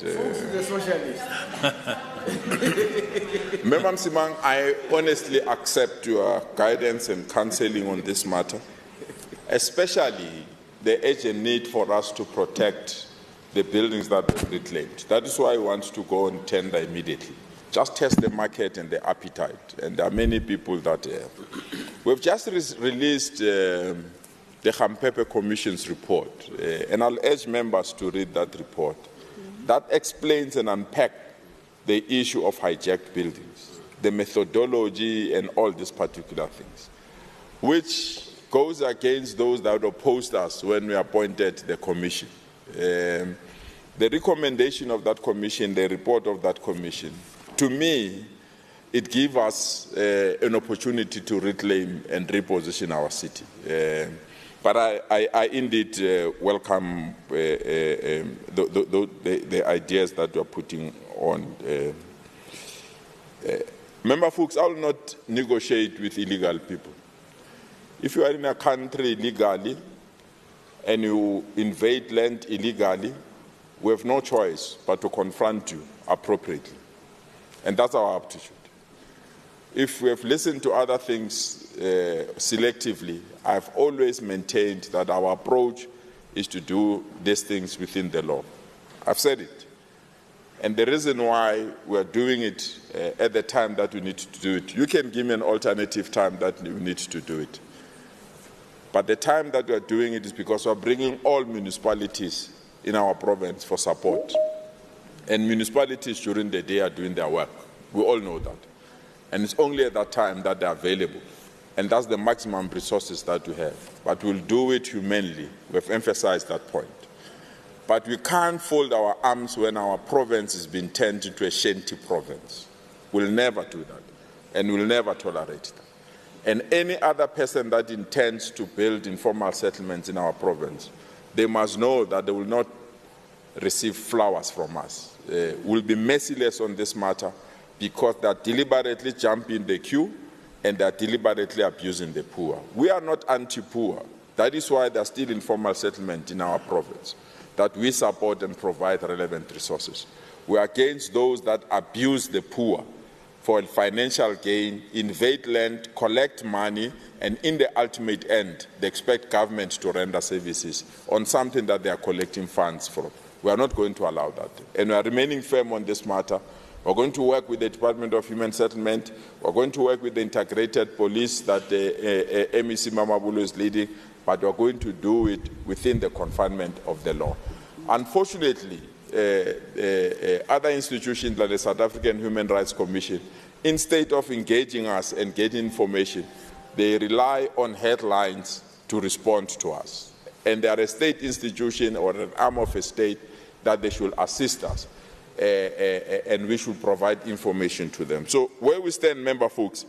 The socialist. Member Msimang, I honestly accept your guidance and counseling on this matter, especially the urgent need for us to protect the buildings that were reclaimed. That is why I want to go on tender immediately. Just test the market and the appetite. And there are many people that we've just released the Gampepe Commission's report, and I'll urge members to read that report. That explains and unpacks the issue of hijacked buildings, the methodology and all these particular things, which goes against those that opposed us when we appointed the commission. The recommendation of that commission, the report of that commission, to me, it gives us an opportunity to reclaim and reposition our city. But I indeed welcome the ideas that you are putting on. Member folks, I will not negotiate with illegal people. If you are in a country illegally and you invade land illegally, we have no choice but to confront you appropriately. And that's our aptitude. If we have listened to other things selectively, I've always maintained that our approach is to do these things within the law. I've said it. And the reason why we're doing it at the time that we need to do it, you can give me an alternative time that you need to do it. But the time that we're doing it is because we're bringing all municipalities in our province for support. And municipalities during the day are doing their work. We all know that. And it's only at that time that they're available. And that's the maximum resources that we have. But we'll do it humanly. We've emphasized that point. But we can't fold our arms when our province is being turned into a shanty province. We'll never do that. And we'll never tolerate that. And any other person that intends to build informal settlements in our province, they must know that they will not receive flowers from us. We'll be merciless on this matter because they are deliberately jumping the queue and they are deliberately abusing the poor. We are not anti-poor. That is why there are still informal settlements in our province, that we support and provide relevant resources. We are against those that abuse the poor for financial gain, invade land, collect money, and in the ultimate end, they expect government to render services on something that they are collecting funds from. We are not going to allow that. And we are remaining firm on this matter. We're going to work with the Department of Human Settlement. We're going to work with the integrated police that MEC Mamabulu is leading, but we're going to do it within the confinement of the law. Unfortunately, other institutions like the South African Human Rights Commission, instead of engaging us and getting information, they rely on headlines to respond to us. And they are a state institution or an arm of a state that they should assist us, and we should provide information to them. So where we stand, member folks,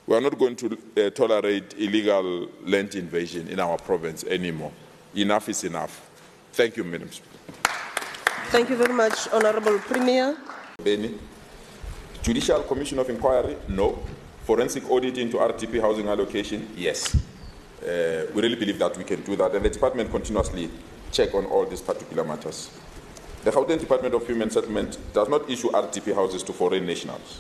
we are not going to tolerate illegal land invasion in our province anymore. Enough is enough. Thank you, Madam Speaker. Thank you very much, Honorable Premier. Benny. Judicial Commission of Inquiry? No. Forensic audit into RTP housing allocation? Yes. We really believe that we can do that, and the department continuously check on all these particular matters. The Gauteng Department of Human Settlement does not issue RTP houses to foreign nationals.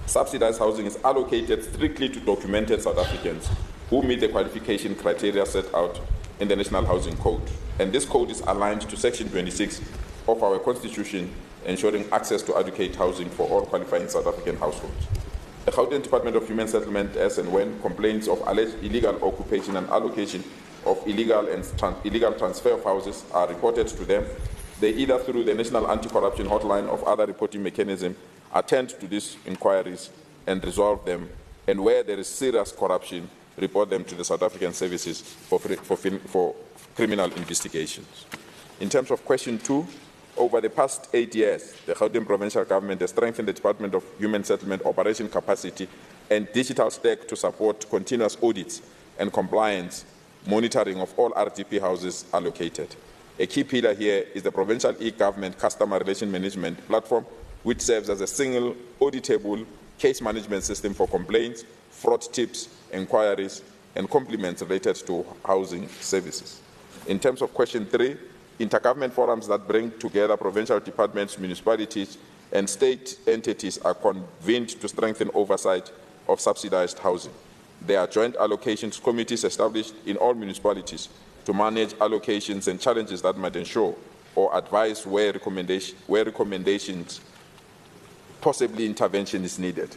Subsidized housing is allocated strictly to documented South Africans who meet the qualification criteria set out in the National Housing Code. And this code is aligned to Section 26 of our Constitution, ensuring access to adequate housing for all qualifying South African households. The Gauteng Department of Human Settlement, as and when complaints of alleged illegal occupation and allocation of illegal transfer of houses are reported to them, they either through the National Anti-Corruption Hotline or other reporting mechanism attend to these inquiries and resolve them, and where there is serious corruption, report them to the South African Services for criminal investigations. In terms of question 2, over the past 8 years, the Gauteng provincial government has strengthened the Department of Human Settlement operation capacity and digital stack to support continuous audits and compliance monitoring of all RTP houses allocated. A key pillar here is the provincial e-government customer relation management platform, which serves as a single auditable case management system for complaints, fraud tips, inquiries, and compliments related to housing services. In terms of question 3, Intergovernment forums that bring together provincial departments, municipalities, and state entities are convened to strengthen oversight of subsidized housing. There are joint allocations committees established in all municipalities to manage allocations and challenges that might ensure or advise where recommendations, possibly intervention is needed.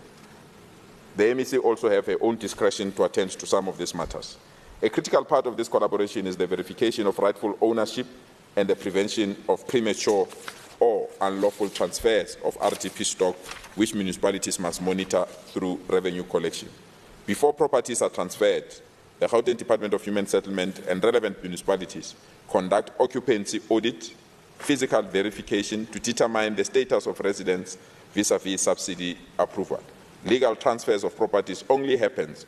The MEC also have their own discretion to attend to some of these matters. A critical part of this collaboration is the verification of rightful ownership and the prevention of premature or unlawful transfers of RDP stock, which municipalities must monitor through revenue collection. Before properties are transferred, the Gauteng Department of Human Settlement and relevant municipalities conduct occupancy audit, physical verification to determine the status of residents vis-à-vis subsidy approval. Legal transfers of properties only happens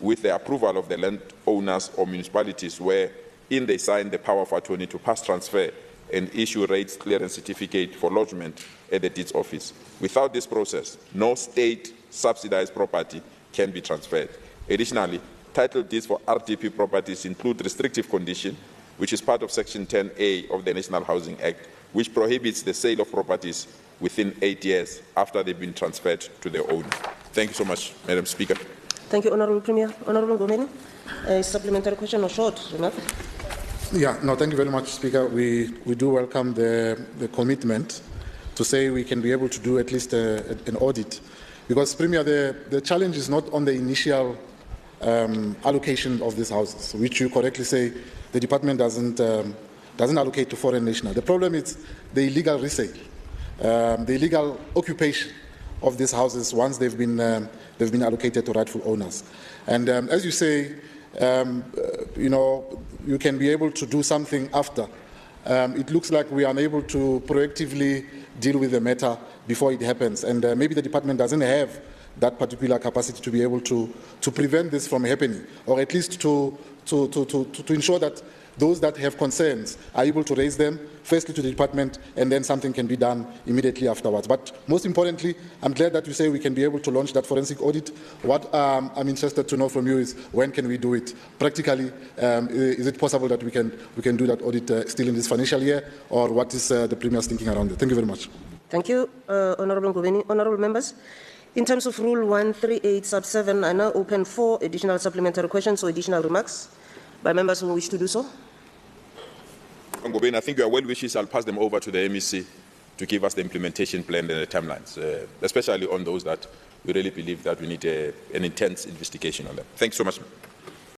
with the approval of the landowners or municipalities wherein they sign the power of attorney to pass transfer and issue rates clearance certificate for lodgement at the deeds office. Without this process, no state subsidized property can be transferred. Additionally, title deeds for RDP properties include restrictive condition, which is part of Section 10A of the National Housing Act, which prohibits the sale of properties within 8 years after they've been transferred to their owner. Thank you so much, Madam Speaker. Thank you, Honourable Premier. Honourable Ngobeni, a supplementary question or short remark? Yeah, no, thank you very much, Speaker. We do welcome the commitment to say we can be able to do at least an audit. Because, Premier, the challenge is not on the initial allocation of these houses, which you correctly say the department doesn't allocate to foreign nationals. The problem is the illegal resale, the illegal occupation of these houses once they've been allocated to rightful owners. And as you say, you can be able to do something after. It looks like we are unable to proactively deal with the matter before it happens, and maybe the department doesn't have that particular capacity to be able to prevent this from happening, or at least to ensure that those that have concerns are able to raise them, firstly to the department, and then something can be done immediately afterwards. But most importantly, I'm glad that you say we can be able to launch that forensic audit. What I'm interested to know from you is when can we do it? Practically, is it possible that we can do that audit still in this financial year, or what is the Premier's thinking around it? Thank you very much. Thank you, Honourable Ngobeni. Honourable members, in terms of Rule 138 sub 7, I now open 4 additional supplementary questions or additional remarks by members who wish to do so. Ngobeni, I think your well wishes, I'll pass them over to the MEC to give us the implementation plan and the timelines, especially on those that we really believe that we need an intense investigation on them. Thanks so much.